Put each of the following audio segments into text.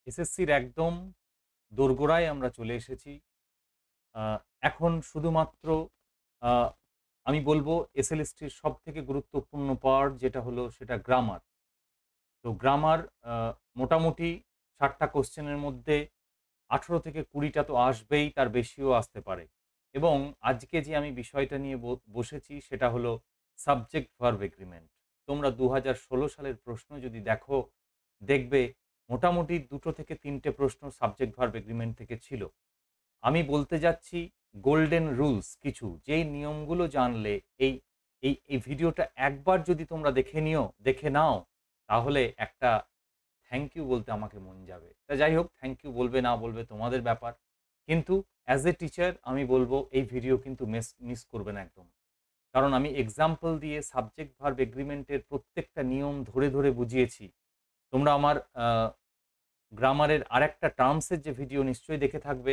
এসএসসির একদম দোরগোড়ায় আমরা চলে এসেছি। আ এখন শুধুমাত্র আ আমি বলব এসএলএসটির সবথেকে গুরুত্বপূর্ণ পার্ট যেটা হলো সেটা গ্রামার। তো গ্রামার আ মোটামুটি ৬০ টা কোয়েশ্চেনের মধ্যে ১৮ থেকে ২০ টা তো আসবেই, তার বেশিও আসতে পারে। এবং আজকে যে আমি বিষয়টা নিয়ে বসেছি সেটা হলো সাবজেক্ট ভার্ব এগ্রিমেন্ট। তোমরা ২০১৬ সালের প্রশ্ন যদি দেখো, দেখবে মোটামুটি ২ থেকে ৩ টে প্রশ্ন সাবজেক্ট ভার্ব এগ্রিমেন্ট থেকে ছিল। আমি বলতে যাচ্ছি গোল্ডেন রুলস কিছু, যেই নিয়মগুলো জানলে এই এই ভিডিওটা একবার যদি তোমরা দেখে নাও, তাহলে একটা থ্যাংক ইউ বলতে আমাকে মন যাবে। তা যাই হোক, থ্যাংক ইউ বলবে না বলবে তোমাদের ব্যাপার। কিন্তু অ্যাজ এ টিচার আমি বলব এই ভিডিও কিন্তু মিস করবে না একদম। কারণ আমি এক্সাম্পল দিয়ে সাবজেক্ট ভার্ব এগ্রিমেন্টের প্রত্যেকটা নিয়ম ধরে বুঝিয়েছি। তোমরা আমার গ্রামারের আরেকটা টার্মস এর যে ভিডিও নিশ্চয়ই দেখে থাকবে।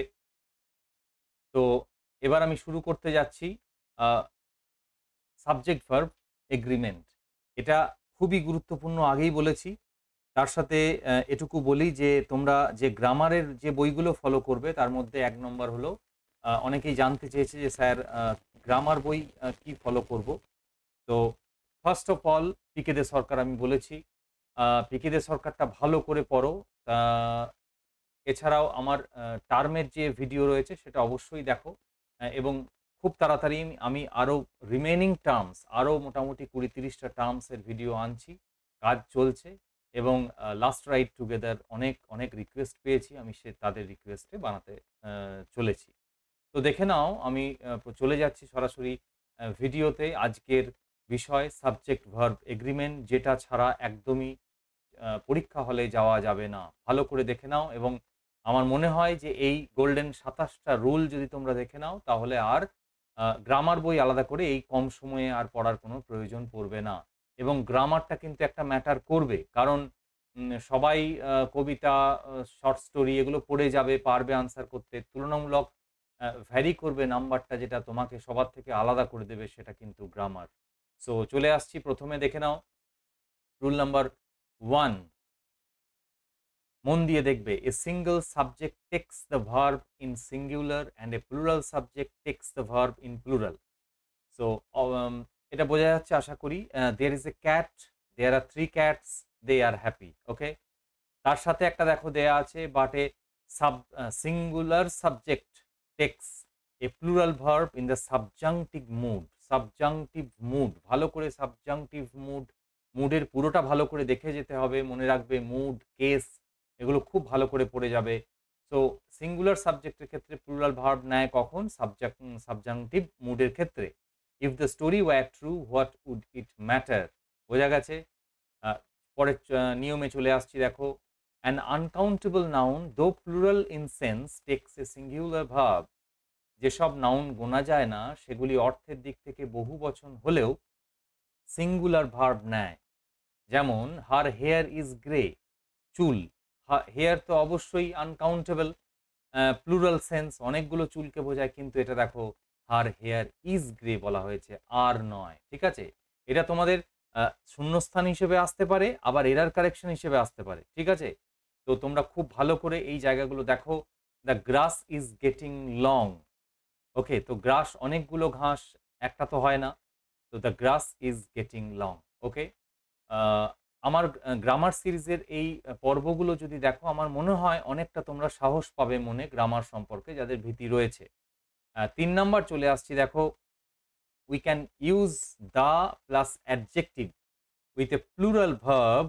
তো এবার আমি শুরু করতে যাচ্ছি আ সাবজেক্ট ভার্ব এগ্রিমেন্ট। এটা খুবই গুরুত্বপূর্ণ, আগেই বলেছি। তার সাথে এটুকু বলি যে তোমরা যে গ্রামারের যে বইগুলো ফলো করবে তার মধ্যে ১ নম্বর হলো, অনেকেই জানতে চেয়েছে যে স্যার গ্রামার বই কি ফলো করব? তো ফার্স্ট অফ অল পিকে দে সরকার আমি বলেছি। পিকে দে সরকারটা ভালো করে পড়ো। আ এছাড়াও আমার টার্মের যে ভিডিও রয়েছে সেটা অবশ্যই দেখো। এবং খুব তাড়াতাড়ি আমি আরও রিমেইনিং টার্মস আরও মোটামুটি ২০-৩০ টা টার্মস এর ভিডিও আনছি। কাজ চলছে এবং লাস্ট রাইড টুগেদার অনেক রিকোয়েস্ট পেয়েছি। আমি তাদের রিকোয়েস্টে বানাতে আ চলেছি। তো দেখে নাও, আমি চলে যাচ্ছি সরাসরি ভিডিওতে। আজকের বিষয় সাবজেক্ট ভার্ব এগ্রিমেন্ট, যেটা ছাড়া একদমই পরীক্ষা হলে যাওয়া যাবে না। ভালো করে দেখে নাও এবং আমার মনে হয় যে এই গোল্ডেন ২৭ টা রুল যদি তোমরা দেখে নাও, তাহলে আর গ্রামার বই আলাদা করে এই কম সময়ে আর পড়ার কোনো প্রয়োজন পড়বে না। এবং গ্রামারটা কিন্তু একটা ম্যাটার করবে। কারণ সবাই কবিতা, শর্ট স্টোরি এগুলো পড়ে যাবে, পারবে আনসার করতে। তুলনামূলক ভ্যারি করবে নাম্বারটা, যেটা তোমাকে সবার থেকে আলাদা করে দেবে সেটা কিন্তু গ্রামার। সো চলে আসছি, ১ম এ দেখে নাও রুল নাম্বার 1। মন দিয়ে দেখবে, a single subject takes the verb in singular and a plural subject takes the verb in plural. So এটা বোঝা যাচ্ছে আশা করি। There is a cat, there are 3 cats, they are happy. Okay? তার সাথে একটা দেখো দেয়া আছে, but a singular subject takes a plural verb in the subjunctive mood. Subjunctive mood, ভালো করে সাবজাংটিভ মুডের পুরোটা ভালো করে দেখে যেতে হবে। মনে রাখবে মুড, কেস এগুলো খুব ভালো করে পড়ে যাবে। সো সিঙ্গুলার সাবজেক্টের ক্ষেত্রে প্লুরাল ভার্ব নেয় কখন? সাবজাংটিভ মুডের ক্ষেত্রে। If the story were true, what would it matter? বোঝা গেছে? আ পরের নিয়মে চলে আসছি দেখো। An uncountable noun, though plural in sense, takes a singular verb. যেসব নাউন গোনা যায় না, সেগুলি অর্থের দিক থেকে বহুবচন হলেও সিঙ্গুলার ভার্ব নেয়। যেমন হার হেয়ার ইজ গ্রে, চুল। হেয়ার তো অবশ্যই আনকাউন্টেবল, প্লুরাল সেন্স, অনেকগুলো চুলকে বোঝায়, কিন্তু এটা দেখো হার হেয়ার ইজ গ্রে বলা হয়েছে, আর নয়। ঠিক আছে? এটা তোমাদের আ শূন্যস্থান হিসেবে আসতে পারে, আবার এরার কারেকশন হিসেবে আসতে পারে। ঠিক আছে? তো তোমরা খুব ভালো করে এই জায়গাগুলো দেখো। The grass is getting long. Okay? তো গ্রাস অনেকগুলো ঘাস, একটা তো হয় না। তো the grass is getting long. Okay? আ আমার গ্রামার সিরিজের এই পর্বগুলো যদি দেখো, আমার মনে হয় অনেকটা তোমরা সাহস পাবে মনে গ্রামার সম্পর্কে, যাদের ভীতি রয়েছে। ৩ নাম্বার চলে আসছি দেখো। We can use the plus adjective with a plural verb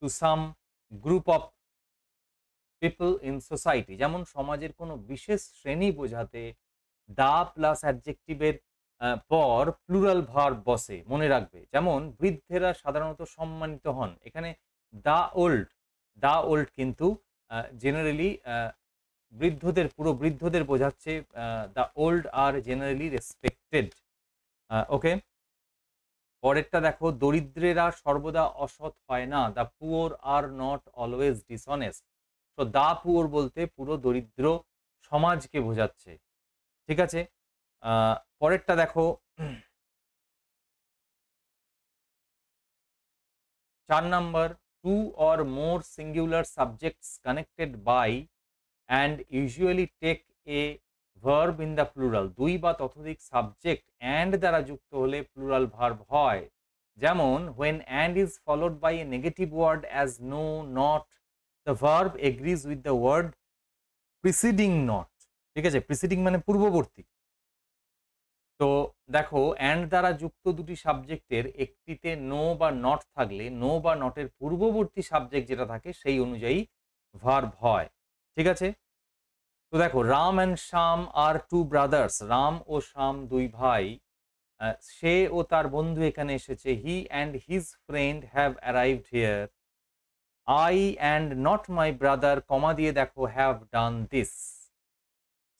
to some group of people in society. যেমন সমাজের কোনো বিশেষ শ্রেণী বোঝাতে দা প্লাস অ্যাডজেক্টিভের পর প্লুরাল ভার্ব বসে, মনে রাখবে। যেমন বৃদ্ধেরা সাধারণত সম্মানিত হন। এখানে দা ওল্ড কিন্তু জেনারেলি পুরো বৃদ্ধদের বোঝাচ্ছে। The old are generally respected. Okay? পরেরটা দেখো, দরিদ্রেরা সর্বদা অসৎ হয় না। The poor are not always dishonest. তো দ্য পুওর বলতে পুরো দরিদ্র সমাজকে বোঝাচ্ছে। ঠিক আছে? পরেরটা দেখো, ৪ number, two or more singular subjects connected by and usually take a verb in the plural. দুই বা ততোধিক সাবজেক্ট and দ্বারা যুক্ত হলে প্লুরাল ভার্ব হয়। যেমন when and is followed by a negative word as no, not, the verb agrees with the word preceding not. ঠিক আছে, preceding মানে পূর্ববর্তী। তো দেখো অ্যান্ড দ্বারা যুক্ত দুটি সাবজেক্টের একটিতে নো বা নট থাকলে নো বা নটের পূর্ববর্তী সাবজেক্ট যেটা থাকে সেই অনুযায়ী ভার্ব হয়। ঠিক আছে, তো দেখো Ram and Shyam are two brothers, Ram ও শ্যাম দুই ভাই। সে ও তার বন্ধু এখানে এসেছে। He and his friend have arrived here. I and not my brother, comma দিয়ে দেখো have done this.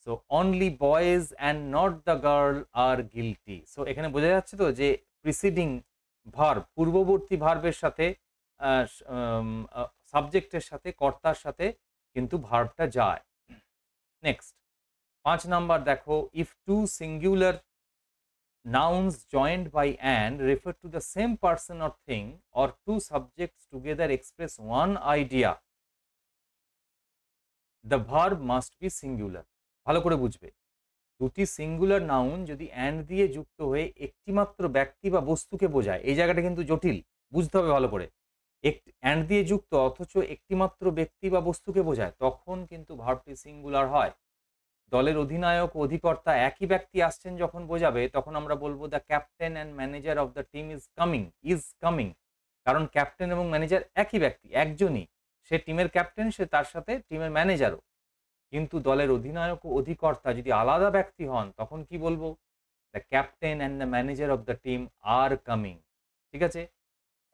So only boys and not the girl are guilty. সো এখানে বোঝা যাচ্ছে তো যে প্রিসিডিং ভার্ব, পূর্ববর্তী ভার্বের সাথে সাবজেক্টের সাথে কর্তার সাথে কিন্তু ভার্বটা যায়। নেক্সট 5 নাম্বার দেখো, if two singular nouns joined by and refer to the same person or thing or two subjects together express one idea, the verb must be singular. ভালো করে বুঝবে, দুটি সিঙ্গুলার নাউন যদি অ্যান্ড দিয়ে যুক্ত হয়ে একটিমাত্র ব্যক্তি বা বস্তুকে বোঝায়, এই জায়গাটা কিন্তু জটিল, বুঝতে হবে ভালো করে। অ্যান্ড দিয়ে যুক্ত অথচ একটিমাত্র ব্যক্তি বা বস্তুকে বোঝায়, তখন কিন্তু ভার্বটি সিঙ্গুলার হয়। দলের অধিনায়ক ও অধিকর্তা একই ব্যক্তি আসছেন যখন বোঝাবে, তখন আমরা বলবো the captain and manager of the team is coming. কারণ ক্যাপ্টেন এবং ম্যানেজার একই ব্যক্তি, একজনই। সে টিমের ক্যাপ্টেন, সে তার সাথে টিমের ম্যানেজারও। কিন্তু দলের অধিনায়ক ও অধিকর্তা যদি আলাদা ব্যক্তি হন, তখন কি বলবো? The captain and the manager of the team are coming. ঠিক আছে,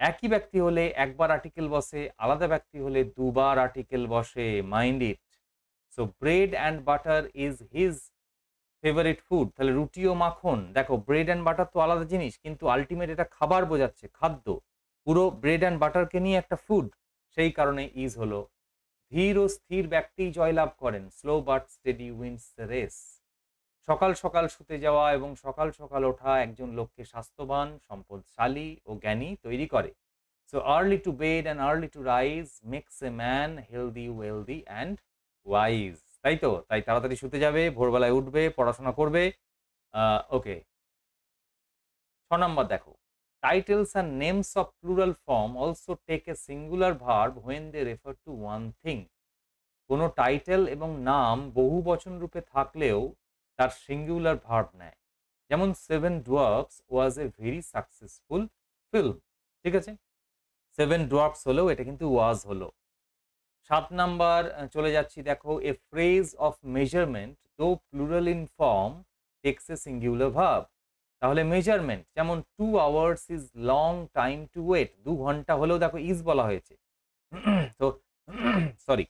একই ব্যক্তি হলে একবার আর্টিকেল বসে, আলাদা ব্যক্তি হলে দুবার আর্টিকেল বসে। Mind it. So bread and butter is his favourite food. তাহলে রুটি ও মাখন, দেখো ব্রেড অ্যান্ড বাটার তো আলাদা জিনিস, কিন্তু আলটিমেট এটা খাবার বোঝাচ্ছে, খাদ্য। পুরো ব্রেড অ্যান্ড বাটারকে নিয়ে একটা ফুড, সেই কারণে ইজ হলো। ধীর ও স্থির ব্যক্তি জয়লাভ করেন। Slow but steady wins the race. সকাল সকাল শুতে যাওয়া এবং সকাল সকাল ওঠা একজন লোককে স্বাস্থ্যবান, সম্পদশালী ও জ্ঞানী তৈরি করে। So early to bed and early to rise makes a man healthy, wealthy and wise. তাই তো, তাই তাড়াতাড়ি শুতে যাবে, ভোরবেলায় উঠবে, পড়াশোনা করবে। ওকে, 6 নম্বর দেখো, titles and names of plural form also take a singular verb when they refer to one thing. কোনো টাইটেল এবং নাম বহু বচন রূপে থাকলেও তার সিঙ্গুলার ভার্ব নেয়। যেমন seven dwarfs was a very successful film. ঠিক আছে, সেভেন ডুয়ার্ফস হলেও এটা কিন্তু ওয়াজ হলো। 7 নাম্বার চলে যাচ্ছি, দেখো a phrase of measurement though plural in form takes a singular verb. তাহলে মেজারমেন্ট, যেমন 2 hours is long time to wait, 2 ঘন্টা হলেও দেখো ইজ বলা হয়েছে। তো sorry,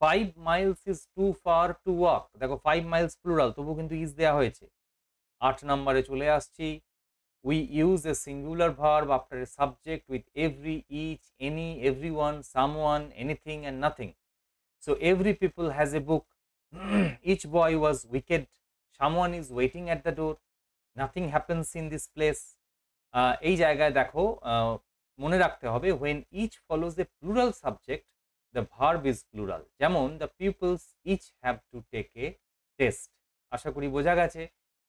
5 miles is too far to walk, দেখো 5 মাইলস প্লুরাল, তবু কিন্তু ইজ দেওয়া হয়েছে। 8 নম্বরে চলে আসছি, we use a singular verb after a subject with every, each, any, everyone, someone, anything and nothing. So every people has a book. Each boy was wicked. Someone is waiting at the door. Nothing happens in this place. এই জায়গায় দেখো মনে রাখতে হবে when each follows a plural subject, the verb is plural. যেমন the pupils each have to take a test. আশা করি বোঝা গেছে।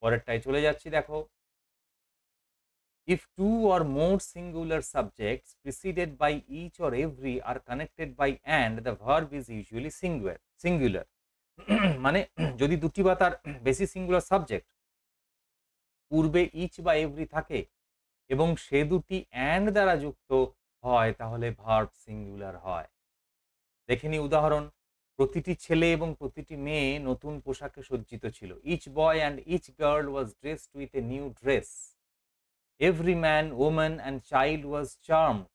পরেরটায় চলে যাচ্ছি, দেখো if two or more singular subjects preceded by each or every are connected by and, the verb is usually singular. মানে যদি দুটি বা তার বেশি সিঙ্গুলার সাবজেক্ট পূর্বে ইচ বা এভরি থাকে এবং সে দুটি অ্যান্ড দ্বারা যুক্ত হয়, তাহলে ভার্ব সিঙ্গুলার হয়। দেখে নি উদাহরণ, প্রতিটি ছেলে এবং প্রতিটি মেয়ে নতুন পোশাকে সজ্জিত ছিল। Each boy and each girl was dressed with a new dress. Every man, woman and child was charmed.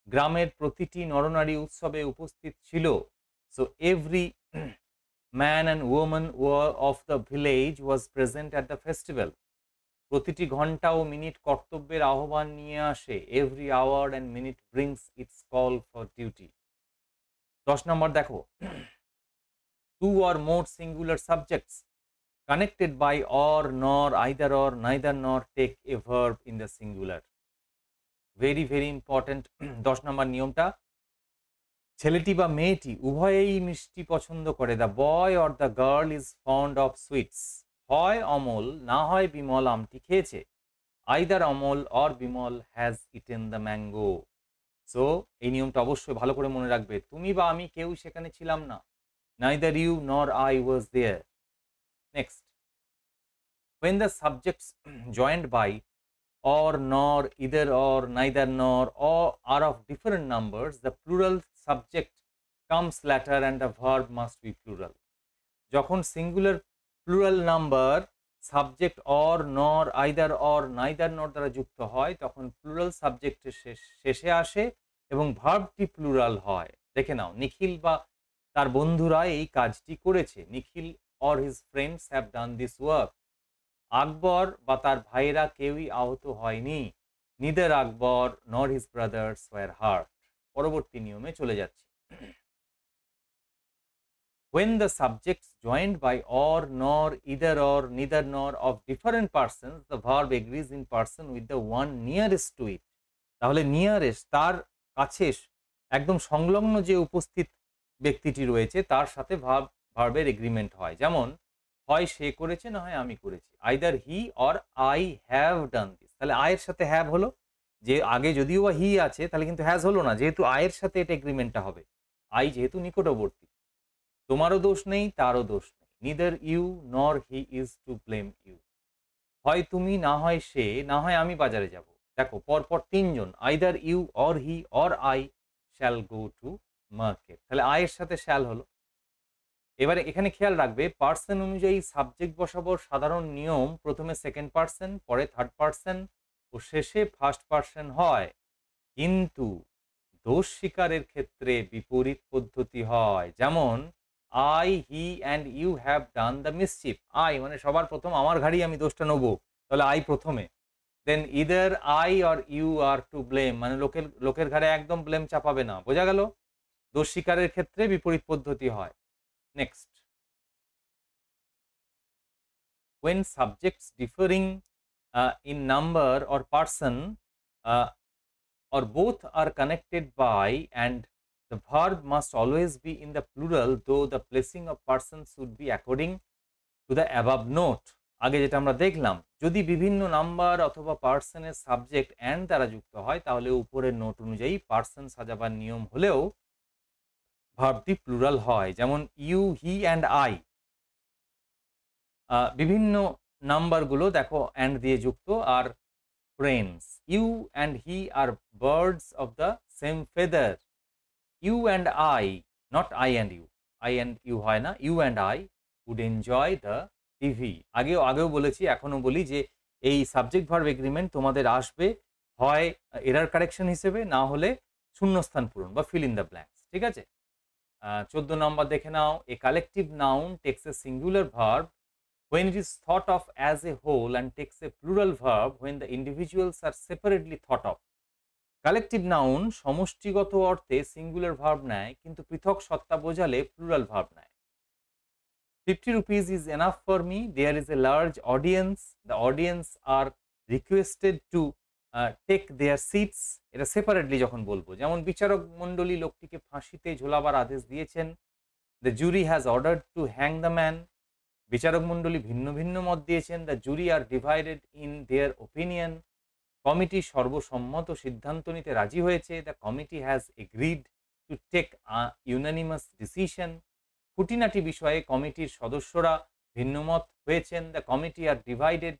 গ্রামের প্রতিটি নরনারী উৎসবে উপস্থিত ছিল। So every man and woman of the village was present at the festival. প্রতিটি ঘন্টা ও minute কর্তব্যের আহ্বান নিয়ে আসে। Every hour and minute brings its call for duty. 10 নম্বর দেখো, two or more singular subjects connected by or, nor, either or, neither nor take a verb in the singular. Very very important 10 নম্বর নিয়মটা, ছেলেটি বা মেয়েটি উভয়েই মিষ্টি পছন্দ করে। The boy or the girl is fond of sweets. হয় অমল না হয় বিমল আমটি খেয়েছে। Either Amal or Bimal has eaten the mango. So এই নিয়মটা অবশ্যই ভালো করে মনে রাখবে। তুমি বা আমি কেউ সেখানে ছিলাম না। Neither you nor I was there. Next, when the subjects joined by or, nor, either or, neither nor, or are of different numbers, the plural subject comes later and the verb must be plural. যখন singular plural number subject or, নর, either or, neither নর দ্বারা যুক্ত হয় তখন plural সাবজেক্টের শেষে আসে এবং ভার্বটি প্লুরাল হয়। দেখে নাও, নিখিল বা তার বন্ধুরা এই কাজটি করেছে। Nikhil or his friends have done this work. Akbar বা তার ভাইরা কেউই আহত হয়নি। নিদার আকবর নর হিজ ব্রাদার্স ওয়ার হার্ট। পরবর্তী নিয়মে চলে যাচ্ছি। When the subjects joined by or, nor, either or, neither nor of different persons, the verb agrees in person with the one nearest to it. তাহলে নিয়ারেস্ট, তার কাছে একদম সংলগ্ন যে উপস্থিত ব্যক্তিটি রয়েছে তার সাথে ভার্বের এগ্রিমেন্ট হয়। যেমন হয় সে করেছে না হয় আমি করেছি। Either he or I have done this. তাহলে আয়ের সাথে হ্যাভ হলো, যে আগে যদিও বা হি আছে তাহলে কিন্তু হ্যাজ হলো না, যেহেতু আয়ের সাথে এটা এগ্রিমেন্টটা হবে। আই যেহেতু নিকটবর্তী। তোমারও দোষ নেই, তারও দোষ নেই। Neither you nor he is to blame you. হয় তুমি না হয় সে, না হয় আমি বাজারে যাব। দেখো পরপর তিনজন, either you or he or I shall go to market. তাহলে আয়ের সাথে শ্যাল হলো। এবারে এখানে খেয়াল রাখবে, পার্সন অনুযায়ী সাবজেক্ট বসাবো সাধারণ নিয়ম, প্রথমে সেকেন্ড পার্সন, পরে থার্ড পার্সন ও শেষে ফার্স্ট পার্সন হয়। কিন্তু দোষ স্বীকারের ক্ষেত্রে বিপরীত পদ্ধতি হয়। যেমন I, he and you have done the mischief. I মানে সবার প্রথম আমার ঘাড়ি আমি দোষটা নেবো, তাহলে আই প্রথমে। Then either I or you are to blame, মানে লোকের ঘাড়ে একদম ব্লেম চাপাবে না। বোঝা গেল? দোষ স্বীকারের ক্ষেত্রে বিপরীত পদ্ধতি হয়। Next, when subjects differing in number or person or both are connected by, and the verb must always be in the plural, though the placing of persons should be according to the above note. আগে যেটা আমরা দেখলাম, যদি বিভিন্ন number অথবা পার্সনের subject and দ্বারা যুক্ত হয় তাহলে উপরের নোট অনুযায়ী পার্সন সাজাবার নিয়ম হলেও ভার্বটি প্লুরাল হয়। যেমন ইউ, হি অ্যান্ড আই। বিভিন্ন নাম্বারগুলো দেখো অ্যান্ড দিয়ে যুক্ত, আর friends. You and he are birds of the same feather. You and I, not I and you. I and you হয় না, you and I would enjoy the TV. আগেও বলেছি, এখনো বলি যে এই সাবজেক্ট ভার্ব এগ্রিমেন্ট তোমাদের আসবে হয় এরার কারেকশন হিসেবে, না হলে শূন্যস্থান পূরণ বা ফিল ইন দ্য ব্ল্যাঙ্কস। ঠিক আছে? 14 নম্বর দেখে নাও। A collective noun takes a singular verb when it is thought of as a whole and takes a plural verb when the individuals are separately thought of. Collective noun সমষ্টিগত অর্থে singular verb নেয়, কিন্তু পৃথক সত্তা বোঝালে plural verb নেয়। 50 rupees is enough for me. There is a large audience. The audience are requested to take their seats. এটা separately যখন বলবো, যেমন বিচারক মণ্ডলী লোকটিকে ফাঁসিতে ঝোলাবার আদেশ দিয়েছেন। The jury has ordered to hang the man. বিচারক মণ্ডলী ভিন্ন ভিন্ন মত দিয়েছেন। The jury are divided in their opinion. Committee সর্বসম্মত সিদ্ধান্ত নিতে রাজি হয়েছে। The committee has agreed to take unanimous decision. খুঁটিনাটি বিষয়ে কমিটির সদস্যরা ভিন্নমত হয়েছেন। The committee are divided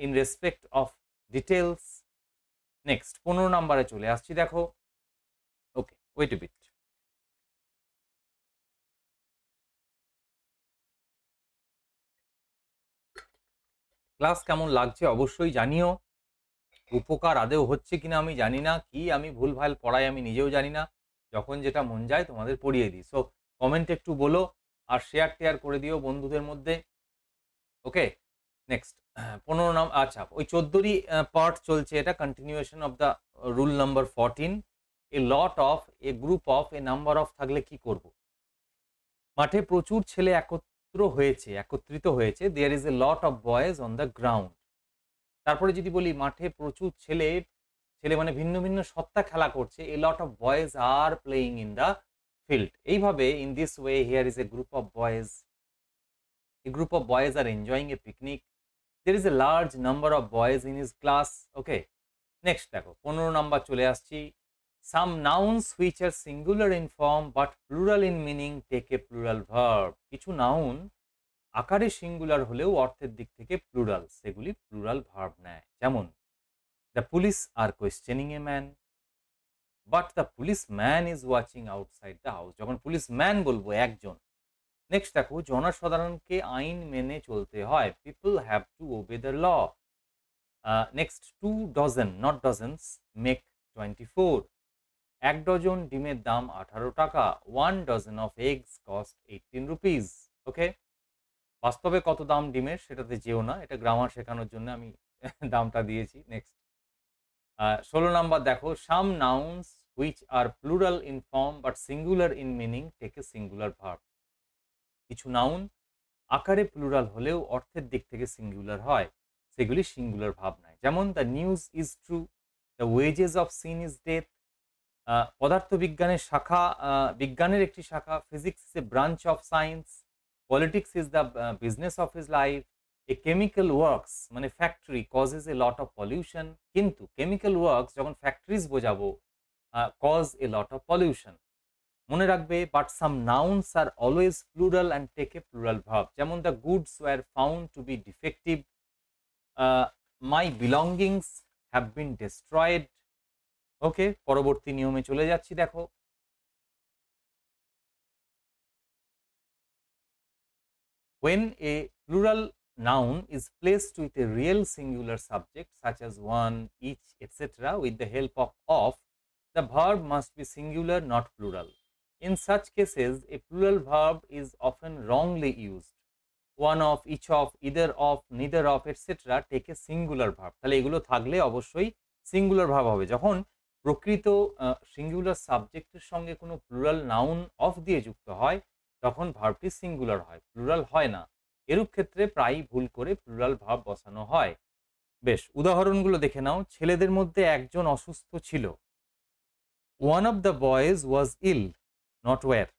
in respect of details. Next 15 নম্বরে চলে আসছি, দেখো। Okay, wait a bit. Class কেমন লাগছে অবশ্যই জানিও। উপকার আদেও হচ্ছে কিনা আমি জানি না, কি আমি ভুলভাল পড়াই আমি নিজেও জানি না। যখন যেটা মন যায় তোমাদের পড়িয়ে দিই। সো কমেন্টে একটু বলো আর শেয়ার করে দিও বন্ধুদের মধ্যে। Okay, next 15 number. আচ্ছা, ওই 14রই পার্ট চলছে, এটা continuation of the rule number 14। A lot of, a group of, a number of থাকলে কি করব? মাঠে প্রচুর ছেলে একত্রিত হয়েছে। There is a lot of boys on the ground. তারপরে যদি বলি মাঠে প্রচুর ছেলে ছেলে মানে ভিন্ন ভিন্ন সত্তা খেলা করছে। A lot of boys are playing in the field. এইভাবে in this way here is a group of boys. A group of boys are enjoying a picnic. there is a large number of boys in his class. Okay, next দেখো 15 number চলে আসছি। some nouns which are singular in form but plural in meaning take a plural verb. কিছু noun আকারে singular হলেও অর্থের দিক থেকে plural, সেগুলি প্লুরাল ভার্ব নেয়। যেমন the police are questioning a man but the policeman is watching outside the house। যখন পুলিশম্যান বলবো একজন। নেক্সট দেখো জনসাধারণকে আইন মেনে চলতে হয়, people have to obey the law. Next 2 dozen not dozens make 24। 1 dozen ডিমের দাম 18 টাকা। 1 dozen of eggs cost 18 rupees. Okay, বাস্তবে কত দাম ডিমের সেটাতে যেও না, এটা গ্রামার শেখানোর জন্য আমি দামটা দিয়েছি। নেক্সট 16 নাম্বার দেখো some nouns which are plural in form but singular in meaning take a singular verb. কিছু নাউন আকারে প্লুরাল হলেও অর্থের দিক থেকে সিঙ্গুলার হয়, সেগুলি সিঙ্গুলার ভাব নেয়। যেমন the news is true, the wages of sin is death. পদার্থবিজ্ঞানের শাখা, বিজ্ঞানের একটি শাখা। Physics is a branch of science. Politics is the business of his life. A chemical works মানে factory causes a lot of pollution. কিন্তু chemical works যখন factories বোঝাবো cause a lot of pollution. মনে রাখবে but some nouns are always plural and take a plural verb. যেমন the goods were found to be defective, my belongings have been destroyed. Okay, পরবর্তী নিয়মে চলে যাচ্ছি। দেখো when a plural noun is placed with a real singular subject such as one, each, etc. with the help of, the verb must be singular, not plural. In such cases, a plural verb is often wrongly used. One of, each of, either of, neither of, etc. take a singular verb. তাহলে এগুলো থাকলে অবশ্যই singular verb হবে। যখন প্রকৃত singular সাবজেক্টের সঙ্গে কোনো প্লুরাল নাউন অফ দিয়ে যুক্ত হয় তখন ভার্বটি সিঙ্গুলার হয়, প্লুরাল হয় না। এরূপ ক্ষেত্রে প্রায়ই ভুল করে প্লুরাল ভার্ব বসানো হয়। বেশ, উদাহরণগুলো দেখে নাও। ছেলেদের মধ্যে একজন অসুস্থ ছিল। One of the boys was ill, not were.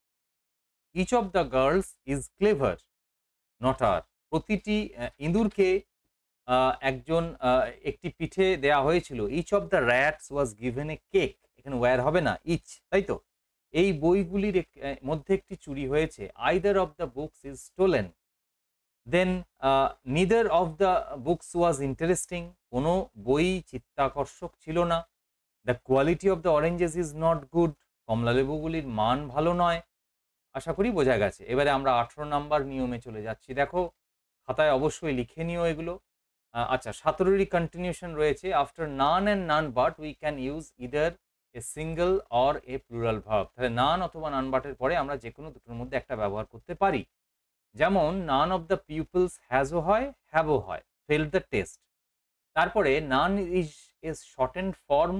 Each of the girls is clever, not are. প্রতিটি ইঁদুরকে একজন একটি পিঠে দেয়া হয়েছিল। Each of the rats was given a cake, এখানে ওয়্যার হবে না, ইচ, তাই তো। এই বইগুলির মধ্যে একটি চুরি হয়েছে। Either of the books is stolen. Then neither of the books was interesting, কোনো বই চিত্তাকর্ষক ছিল না। The quality of the oranges is not good, কমলা লেবুগুলির মান ভালো নয়। আশা করি বোঝা গেছে। এবারে আমরা 18 নাম্বার নিয়মে চলে যাচ্ছি। দেখো খাতায় অবশ্যই লিখে নিও এগুলো। আচ্ছা, 17এরই কন্টিনিউশন রয়েছে। After none and none but we can use either a single or a plural verb. তাহলে নান অথবা নান বাটের পরে আমরা যে কোনো দুটোর মধ্যে একটা ব্যবহার করতে পারি। যেমন নান অফ দ্য পিপলস হ্যাজও হয়, হ্যাভও হয়, ফেল দ্য টেস্ট। তারপরে none is a shortened form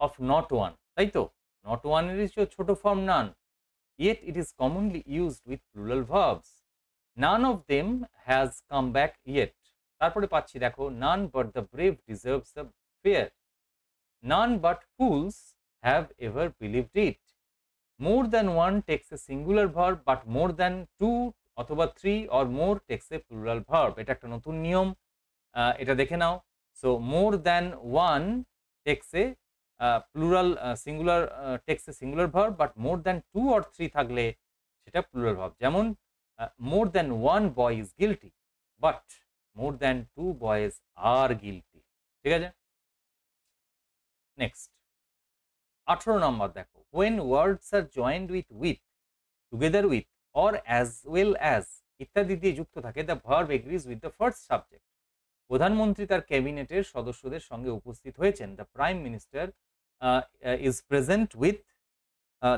of not one, তাই তো। নট ওয়ানের ছোট form none, yet it is commonly used with plural verbs. None of them has come back yet. তারপরে পাচ্ছি দেখো none but the brave deserves the fair. None but fools have ever believed it. More than one takes a singular verb but more than two অথবা 3 or more takes a plural verb. এটা একটা নতুন নিয়ম, এটা দেখে নাও। So more than one takes a plural, singular text A singular verb, but more than 2 or 3 থাকলে সেটা plural verb. যেমন more than 1 boy is guilty but more than 2 boys R guilty. ঠিক আছে, নেক্সট 18 নম্বর দেখো। when words are joined with, together with, or as well as ইত্যাদি দিয়ে যুক্ত থাকে, the verb agrees with the first subject. প্রধানমন্ত্রী তার ক্যাবিনেটের সদস্যদের সঙ্গে উপস্থিত হয়েছেন। The prime minister is present with,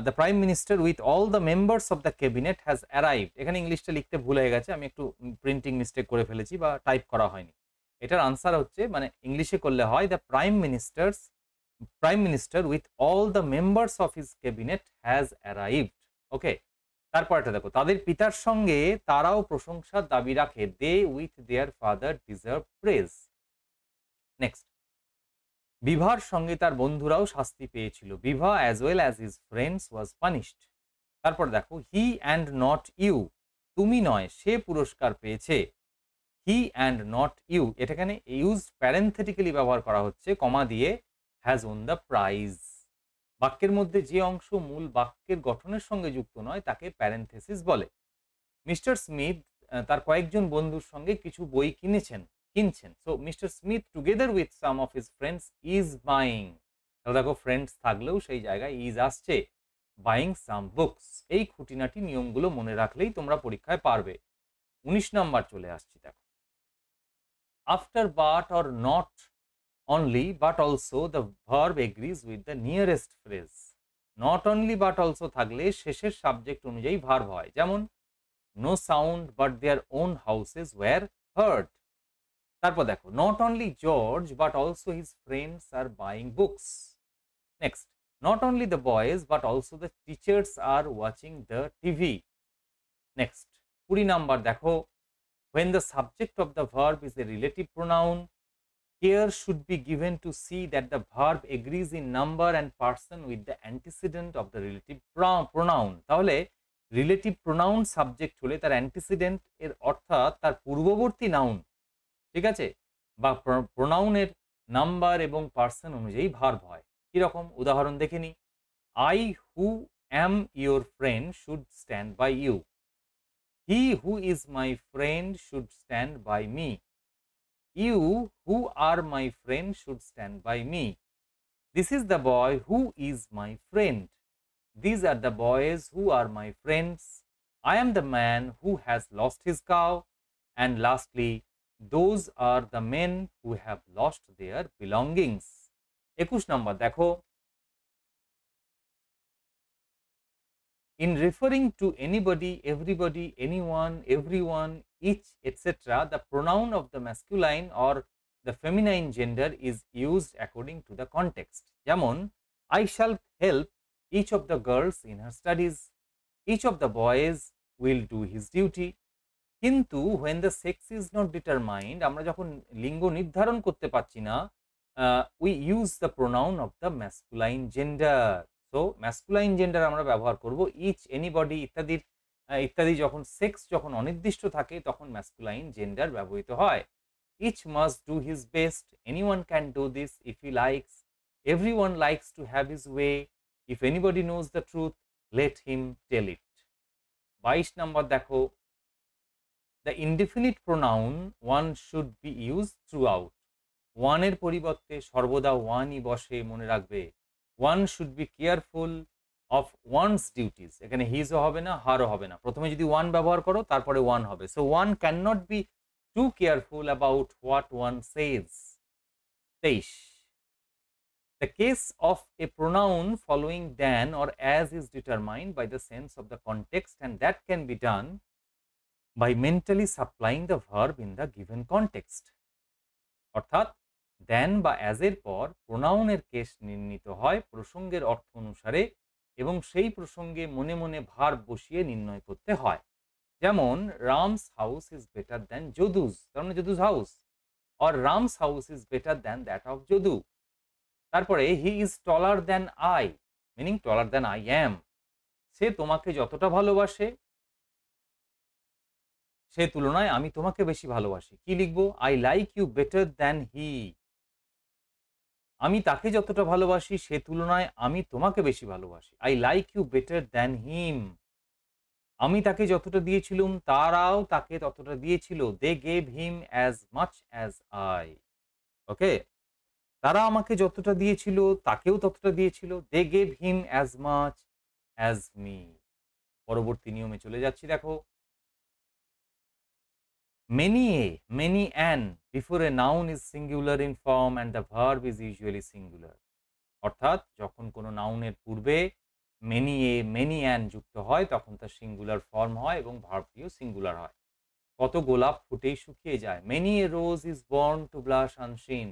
the prime minister with all the members of the cabinet has arrived. এখানে ইংলিশটা লিখতে ভুল হয়ে গেছে, আমি একটু প্রিন্টিং মিস্টেক করে ফেলেছি বা টাইপ করা হয়নি। এটার আনসার হচ্ছে, মানে ইংলিশে করলে হয় the prime minister with all the members of his cabinet has arrived. Okay, তারপরটা দেখো। তাদের পিতার সঙ্গে তারাও প্রশংসার দাবি রাখে। They with their father deserve praise. Next, বিভার সঙ্গে তার বন্ধুরাও শাস্তি পেয়েছিল। Bibha as well as his friends was punished. তারপর দেখো হি অ্যান্ড নট ইউ, তুমি নয় সে পুরস্কার পেয়েছে। হি অ্যান্ড নট ইউ, এটাখানে ইউজ প্যারেন্থেটিক্যালি ব্যবহার করা হচ্ছে, কমা দিয়ে, হ্যাজ ওন দ্য প্রাইজ। বাক্যের মধ্যে যে অংশ মূল বাক্যের গঠনের সঙ্গে যুক্ত নয় তাকে প্যারেনথেসিস বলে। মিস্টার স্মিথ তার কয়েকজন বন্ধুর সঙ্গে কিছু বই কিনছেন। So mister Smith together with some of his friends is buying. তাহলে দেখো ফ্রেন্ডস থাকলেও সেই জায়গায় ইজ আসছে। Buying some books. এই খুঁটিনাটি নিয়মগুলো মনে রাখলেই তোমরা পরীক্ষায় পারবে। 19 নাম্বার চলে আসছি, দেখো after but or not only but also the verb agrees with the nearest phrase. Not only but also থাকলে শেষের সাবজেক্ট অনুযায়ী ভার্ব হয়, যেমন no sound but their own houses were heard. তারপর দেখো not only George but also his friends are buying books. Next, not only the boys but also the teachers are watching the TV. Next, 20 number দেখো when the subject of the verb is a relative pronoun, care should be given to see that the verb agrees in number and person with the antecedent of the relative pronoun. তাহলে relative pronoun subject হলে তার antecedent এর অর্থাৎ তার পূর্ববর্তী noun, ঠিক আছে, বা প্রোনাউনের নাম্বার এবং পার্সন অনুযায়ী ভার্ব হয়। কিরকম উদাহরণ দেখে নি। I who am your friend should stand by you. He who is my friend should stand by me. You who are my friend should stand by me. This is the boy who is my friend. These are the boys who are my friends. I am the man who has lost his cow. And lastly, those are the men who have lost their belongings. 21 number দেখো in referring to anybody, everybody, anyone, everyone, each, etc., the pronoun of the masculine or the feminine gender is used according to the context. যেমন I shall help each of the girls in her studies. Each of the boys will do his duty. কিন্তু when the sex is not determined, আমরা যখন লিঙ্গ নির্ধারণ করতে পারছি না, we use the pronoun of the masculine gender. So masculine gender আমরা ব্যবহার করব ইচ, এনিবডি ইত্যাদি যখন সেক্স যখন অনির্দিষ্ট থাকে তখন ম্যাসকুলাইন জেন্ডার ব্যবহৃত হয়। Each must do his best, anyone can do this if he likes, everyone likes to have his way, if anybody knows the truth let him tell it. 22 number দেখো the indefinite pronoun one should be use throughout. ওয়ানের পরিবর্তে সর্বদা ওয়ানই বসে, মনে রাখবে। One should be careful of one's duties. এখানে his ও হবে না, her ও হবে না, প্রথমে যদি one ব্যবহার করো তারপরে one হবে। So one cannot be too careful about what one says. 23, the case of a pronoun following than or as is determined by the sense of the context, and that can be done by mentally supplying the verb in the given context. অর্থাৎ দেন বা অ্যাজের পর প্রোনাউনের case নির্ণীত হয় প্রসঙ্গের অর্থ অনুসারে এবং সেই প্রসঙ্গে মনে মনে ভার্ব বসিয়ে নির্ণয় করতে হয়। যেমন Ram's house is better than Jadu's, তার মানে Jadu's house, or Ram's house is better than that of Jadu. তারপরে he is taller than I, meaning taller than I am. সে তোমাকে যতটা ভালোবাসে সে তুলনায় আমি তোমাকে বেশি ভালোবাসি। কি লিখবো? I like you better than he. আমি তাকে যতটা ভালোবাসি সে তুলনায় আমি তোমাকে বেশি ভালোবাসি। I like you better than him. আমি তাকে যতটা দিয়েছিলাম তারাও তাকে ততটা দিয়েছিল। They gave him as much as I. Okay, তারা আমাকে যতটা দিয়েছিল তাকেও ততটা দিয়েছিল। They gave him as much as me. পরবর্তী নিয়মে চলে যাচ্ছি, দেখো many a, many an before a noun is singular in form and the verb is usually singular. অর্থাৎ যখন কোনো নাউনের পূর্বে মেনি এ, মেনি অ্যান যুক্ত হয় তখন তার সিঙ্গুলার ফর্ম হয় এবং ভার্বটিও সিঙ্গুলার হয়। কত গোলাপ ফুটেই শুকিয়ে যায়। Many a rose is born to blush unseen.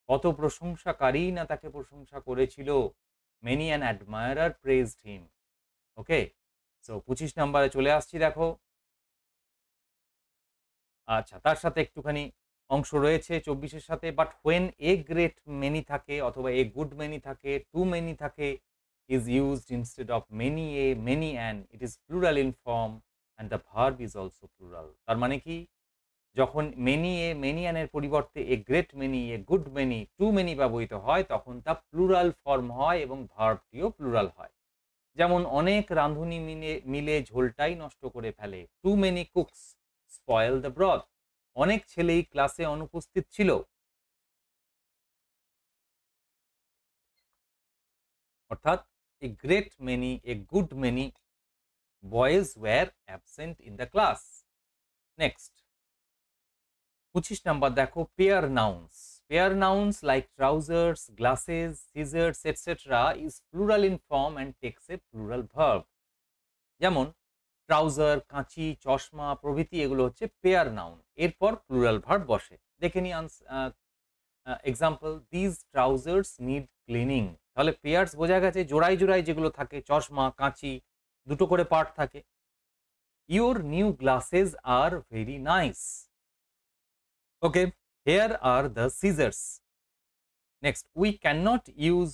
কত প্রশংসাকারী না তাকে প্রশংসা করেছিল। Many an admirer praised him. Okay, so 25 নম্বরে চলে আসছি, দেখো আচ্ছা তার সাথে একটুখানি অংশ রয়েছে 24-এর সাথে, but when a great many থাকে অথবা এ গুড মেনি থাকে, টু মেনি থাকে, is used instead of many a, many an, it is plural in form and the verb is also plural. তার মানে কি, যখন মেনি এ, মেনি অ্যান এর পরিবর্তে a great many, a good many, too many ব্যবহৃত হয় তখন তা প্লুরাল ফর্ম হয় এবং ভার্বটিও প্লুরাল হয়। যেমন অনেক রাঁধুনি মিলে ঝোলটাই নষ্ট করে ফেলে, too many cooks spoil the broth. অনেক ছেলেই ক্লাসে অনুপস্থিত ছিল, অর্থাৎ a great many, a good many boys were absent in the class. Next 25 number দেখো, pair nouns. Pair nouns like trousers, glasses, scissors etcetera is plural in form and takes a plural verb. যেমন trouser, কাঁচি, চশমা প্রভৃতি এগুলো হচ্ছে pair noun, এরপর plural verb বসে। দেখে নি example, this trousers need cleaning. তাহলে পেয়ার্স বোঝা গেছে, জোড়ায় জোড়ায় যেগুলো থাকে, চশমা, কাঁচি, দুটো করে পার্ট থাকে। Your new glasses are very nice. Okay, here are the scissors. Next, we can not use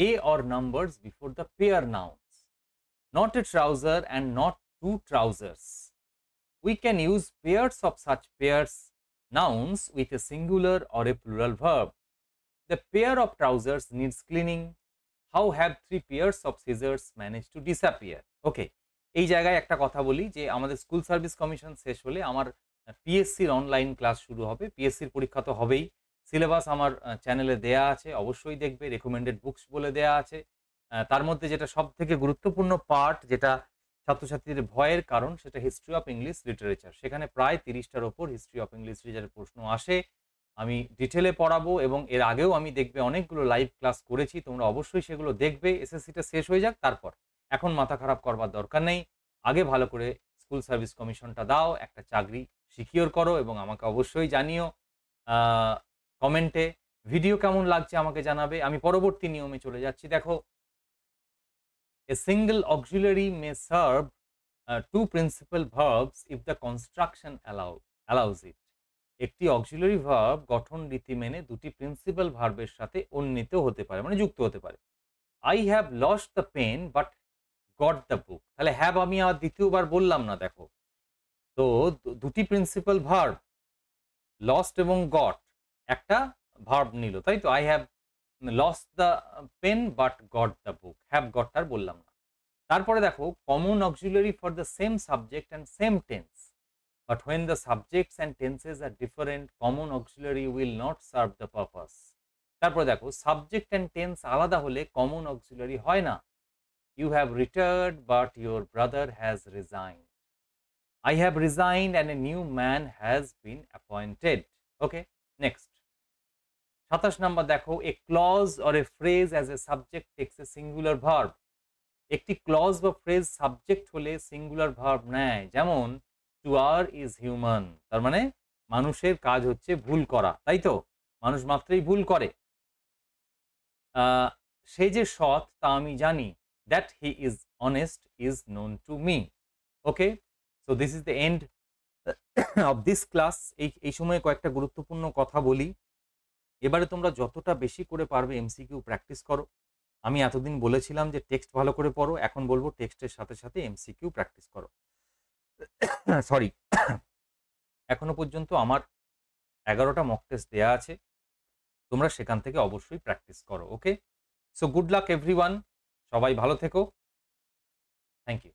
a or numbers before the pair nouns. Not a trouser and not two trousers. We can use pairs of such pairs nouns with a singular or a plural verb. The pair of trousers needs cleaning. How have 3 pairs of scissors managed to disappear? Okay, এই জায়গায় একটা কথা বলি যে আমাদের school service commission শেষ হলে আমার পিএসসির অনলাইন ক্লাস শুরু হবে। পিএসসির পরীক্ষা তো হবেই। সিলেবাস আমার চ্যানেলে দেয়া আছে, অবশ্যই দেখবে। রেকমেন্ডেড বুকস বলে দেয়া আছে। তার মধ্যে যেটা সবথেকে গুরুত্বপূর্ণ পার্ট, যেটা ছাত্রছাত্রীদের ভয়ের কারণ, সেটা হিস্ট্রি অফ ইংলিশ লিটারেচার। সেখানে প্রায় 30টার ওপর হিস্ট্রি অফ ইংলিশ লিটারেচারের প্রশ্ন আসে। আমি ডিটেলে পড়াবো এবং এর আগেও আমি দেখবে অনেকগুলো লাইভ ক্লাস করেছি, তোমরা অবশ্যই সেগুলো দেখবে। এসএসসিটা শেষ হয়ে যাক, তারপর। এখন মাথা খারাপ করবার দরকার নেই, আগে ভালো করে স্কুল সার্ভিস কমিশনটা দাও, একটা চাকরি সিকিওর করো এবং আমাকে অবশ্যই জানিও কমেন্টে। ভিডিও কেমন লাগছে আমাকে জানাবে। আমি পরবর্তী নিয়মে চলে যাচ্ছি। দেখো, a single auxiliary may serve 2 principal verbs if the construction allows it. একটি অক্সিলারি ভার্ব গঠন রীতি মেনে দুটি প্রিন্সিপাল ভার্বের সাথে উন্নীত হতে পারে, মানে যুক্ত হতে পারে। I have lost the pen but got the book. তাহলে হ্যাভ আমি আর দ্বিতীয়বার বললাম না। দেখো তো দুটি প্রিন্সিপাল ভার্ব, লস্ট এবং গট, একটা ভার্ব নিল, তাই তো। I have lost the pen but got the book, have got আর বললাম না। তারপরে দেখো, common auxiliary for the same subject and same tense, but when the subjects and tenses are different, common auxiliary will not serve the purpose. তারপরে দেখো, subject and tense আলাদা হলে common auxiliary হয় না। You have retired but your brother has resigned. I have resigned and a new man has been appointed. Okay, next 27 number দেখো, a clause or a phrase as a subject takes a singular verb. একটি clause বা phrase subject হলে singular verb নেয়। যেমন two R is human, তার মানে মানুষের কাজ হচ্ছে ভুল করা, তাই তো। মানুষ মাত্রই ভুল করে। সে যে সৎ তা আমি জানি, that he is honest is known to me. Okay, so this is the end of this class. এই সময়ে কয়েকটা গুরুত্বপূর্ণ কথা বলি। এবারে তোমরা যতটা বেশি করে পারবে এমসিকিউ প্র্যাকটিস করো। আমি এতদিন বলেছিলাম যে টেক্সট ভালো করে পড়ো, এখন বলবো টেক্সটের সাথে সাথে এমসিকিউ প্র্যাকটিস করো। সরি, এখনো পর্যন্ত আমার 11টা মক টেস্ট দেয়া আছে, তোমরা সেখান থেকে অবশ্যই প্র্যাকটিস করো। Okay, so good luck everyone, সবাই ভালো থেকো। Thank you.